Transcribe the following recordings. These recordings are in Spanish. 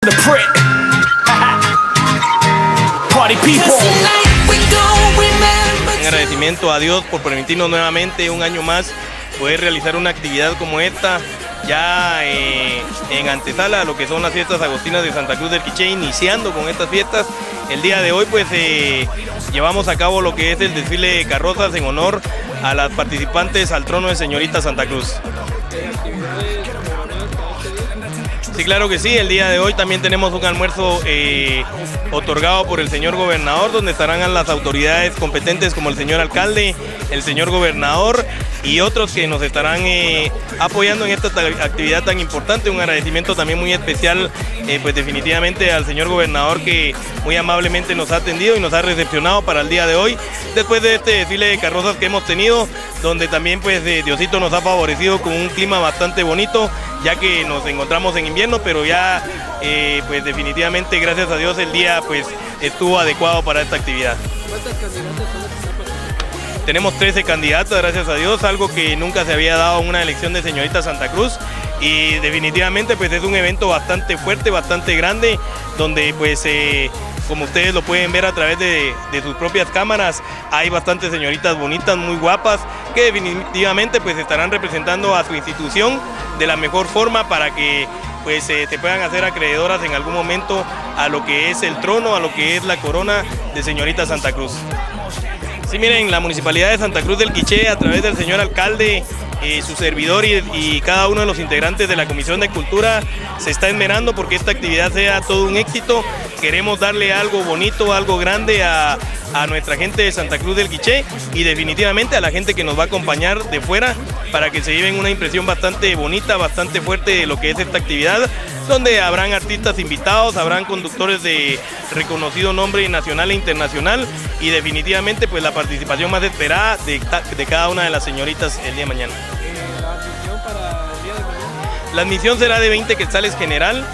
the print. Party people. Un agradecimiento a Dios por permitirnos nuevamente un año más poder realizar una actividad como esta, ya en antesala a lo que son las fiestas agostinas de Santa Cruz del Quiché, iniciando con estas fiestas. El día de hoy pues llevamos a cabo lo que es el desfile de carrozas en honor a las participantes al trono de Señorita Santa Cruz. Sí, claro que sí, el día de hoy también tenemos un almuerzo otorgado por el señor gobernador, donde estarán las autoridades competentes como el señor alcalde, el señor gobernador y otros que nos estarán apoyando en esta actividad tan importante. Un agradecimiento también muy especial pues definitivamente al señor gobernador, que muy amablemente nos ha atendido y nos ha recepcionado para el día de hoy, después de este desfile de carrozas que hemos tenido, donde también pues Diosito nos ha favorecido con un clima bastante bonito, ya que nos encontramos en invierno, pero ya pues definitivamente gracias a Dios el día pues estuvo adecuado para esta actividad. ¿Cuántas candidatas son las que están participando? Tenemos 13 candidatos, gracias a Dios, algo que nunca se había dado en una elección de Señorita Santa Cruz, y definitivamente pues es un evento bastante fuerte, bastante grande, donde pues como ustedes lo pueden ver a través de sus propias cámaras, hay bastantes señoritas bonitas, muy guapas, que definitivamente pues estarán representando a su institución de la mejor forma para que pues se puedan hacer acreedoras en algún momento a lo que es el trono, a lo que es la corona de Señorita Santa Cruz. Sí, miren, la Municipalidad de Santa Cruz del Quiché, a través del señor alcalde, su servidor y cada uno de los integrantes de la Comisión de Cultura, se está esmerando porque esta actividad sea todo un éxito. Queremos darle algo bonito, algo grande a nuestra gente de Santa Cruz del Quiché, y definitivamente a la gente que nos va a acompañar de fuera, para que se lleven una impresión bastante bonita, bastante fuerte de lo que es esta actividad, donde habrán artistas invitados, habrán conductores de reconocido nombre nacional e internacional, y definitivamente pues la participación más esperada de cada una de las señoritas el día de mañana. ¿La admisión para el día de mañana? La admisión será de 20 quetzales general.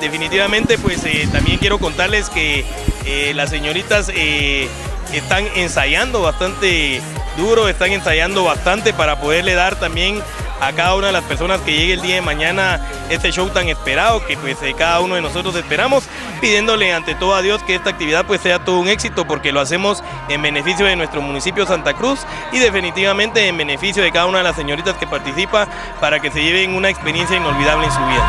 Definitivamente pues también quiero contarles que las señoritas están ensayando bastante duro, están ensayando bastante para poderle dar también a cada una de las personas que llegue el día de mañana este show tan esperado, que pues cada uno de nosotros esperamos, pidiéndole ante todo a Dios que esta actividad pues sea todo un éxito, porque lo hacemos en beneficio de nuestro municipio Santa Cruz y definitivamente en beneficio de cada una de las señoritas que participa, para que se lleven una experiencia inolvidable en su vida.